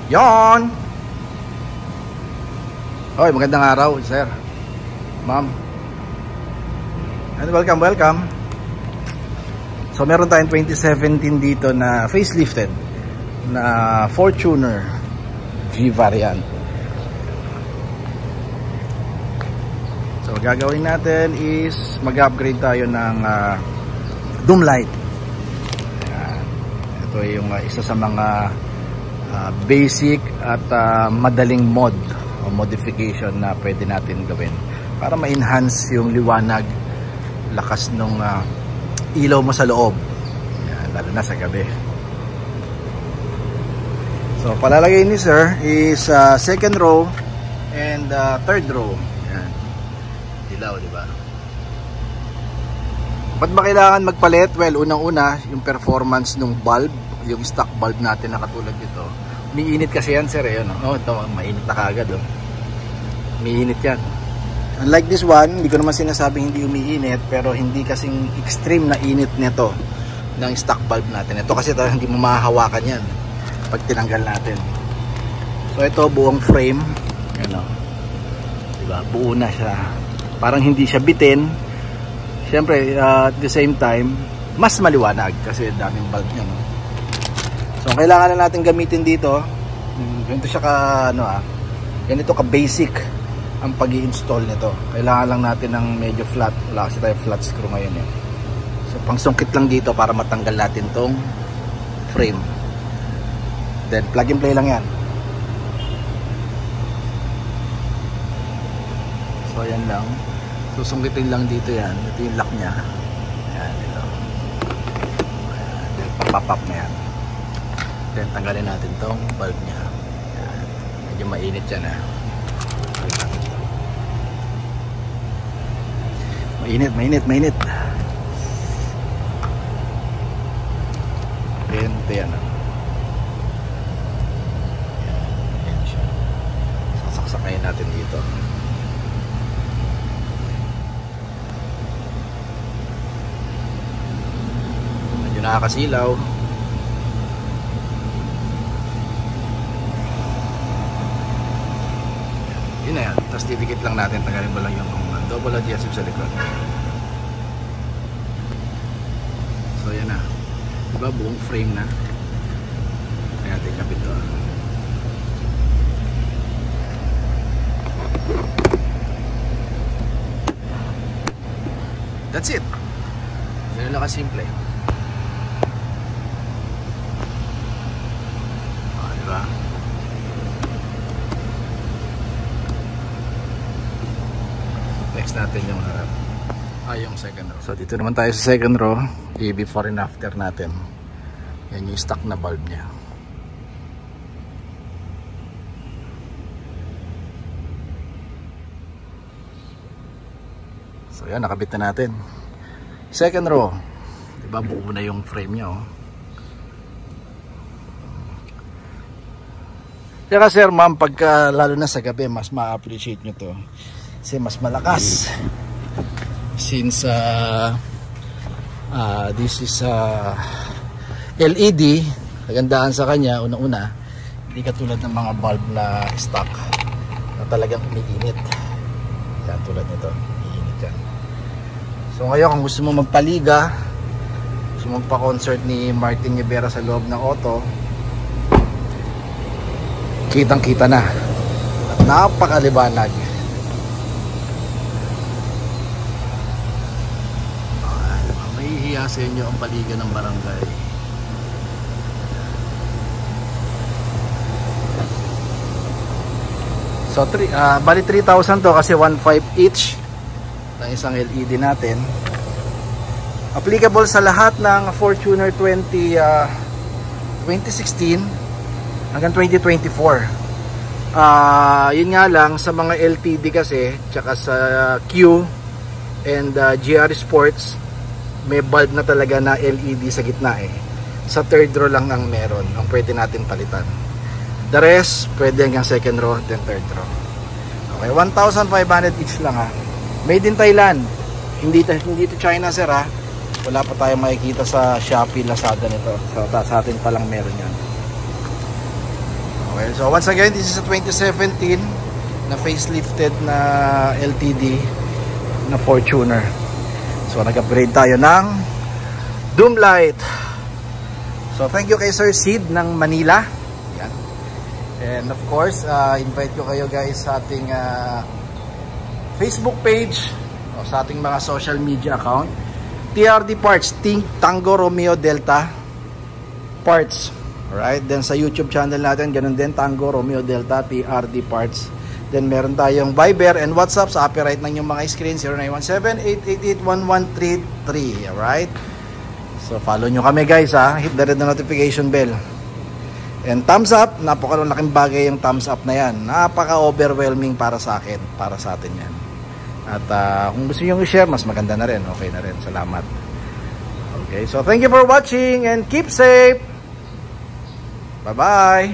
Yon! Hoy, magandang araw, sir. Ma'am. And welcome. So meron tayong 2017 dito na facelifted na Fortuner G variant. So gagawin natin is mag-upgrade tayo ng doom light. Ayan. Ito yung isa sa mga basic at madaling mod o modification na pwede natin gawin para ma-enhance yung liwanag, lakas ng ilaw mo sa loob. Ayan, lalo na sa gabi. So palalagay ni sir is second row and third row. Ayan. Ilaw, di ba? Ba't ba kailangan magpalit? Well, unang-una yung performance ng bulb, yung stock bulb natin na katulad dito. Umiinit kasi yan, sir. Yun, oh, ito, mainit na kagad. Oh. Umiinit yan. Unlike this one, hindi ko naman sinasabing hindi umiinit, pero hindi kasing extreme na init nito ng stock bulb natin. Ito kasi hindi mo mahahawakan yan pag tinanggal natin. So ito, buong frame. Ano, diba? Buo na siya. Parang hindi siya bitin. Siyempre, at the same time, mas maliwanag kasi daming bulb niya. No? So kailangan na natin gamitin dito, ganito siya ganito ka basic ang pag-i-install nito. Kailangan lang natin ng medyo flat. Wala kasi tayo flat screw ngayon eh. So pangsungkit lang dito para matanggal natin tong frame. Then plug and play lang yan. So ayan lang. Susungkitin lang dito yan. Ito yung lock nya. Ayan, ito. Ayan, then papapap na yan. Then tanggalin natin tong bulb nya. Ayan. Medyo mainit yan ha. Mainit. Then ito yan ha. Ayan siya. Sasaksakayin natin dito. Medyo nakakasilaw. Yun na yan. Tapos didikit lang natin. Tagalin mo lang yung double adhesive sa likod. So yan na. Diba buong frame na. Kaya natin kapit to. That's it. Ganun lang kasimple. Diba? Next natin yung harap. Yung second row. So dito naman tayo sa second row. Before and after natin. Yan yung stock na bulb nya. So yan, nakabit na natin. Second row. Diba buo na yung frame nya oh. Kaya sir ma'am, pagka lalo na sa gabi, mas ma-appreciate nyo to. Kasi mas malakas. Since this is LED, kagandaan sa kanya, unang-una, hindi katulad ng mga bulb na stock na talagang umiinit. Yan, tulad nito, umiinit yan. So ngayon, kung gusto mo magpaliga, gusto mo magpa-concert ni Martin Rivera sa loob ng auto, kitang-kita na. At napakaliwanag. Mahihiya sa inyo ang paliga ng barangay. So bali 3,000 to kasi 1.5 each ng isang LED natin. Applicable sa lahat ng Fortuner 2016 hanggang 2024. Yun nga lang sa mga LTD kasi, tsaka sa Q and GR Sports, may bulb na talaga na LED sa gitna eh. Sa third row lang ang meron, ang pwede natin palitan. The rest, pwede hanggang second row, then third row. Okay, 1,500 each lang ha. Made in Thailand. Hindi to China sir ha. Wala pa tayong makikita sa Shopee, Lazada nito. So, sa atin pa lang meron yan. Okay, So once again, this is a 2017 na facelifted na LTD na Fortuner. So nag-upgrade tayo ng Doom Light. So thank you kay Sir Sid ng Manila. Yan. And of course, invite ko kayo guys sa ating Facebook page o sa ating mga social media account. TRD Parts, Tango Romeo Delta Parts. Alright, then sa YouTube channel natin, ganun din, Tango Romeo Delta TRD Parts. Then meron tayong Viber and WhatsApp sa upper right ng yung mga screen, 0917-888-1133. Alright, so follow nyo kami guys ha, hit the red notification bell. And thumbs up, napakalaking bagay yung thumbs up na yan. Napaka-overwhelming para sa akin, para sa atin yan. At kung gusto nyo i-share, mas maganda na rin. Okay na rin, salamat. Okay, so thank you for watching and keep safe. Bye-bye.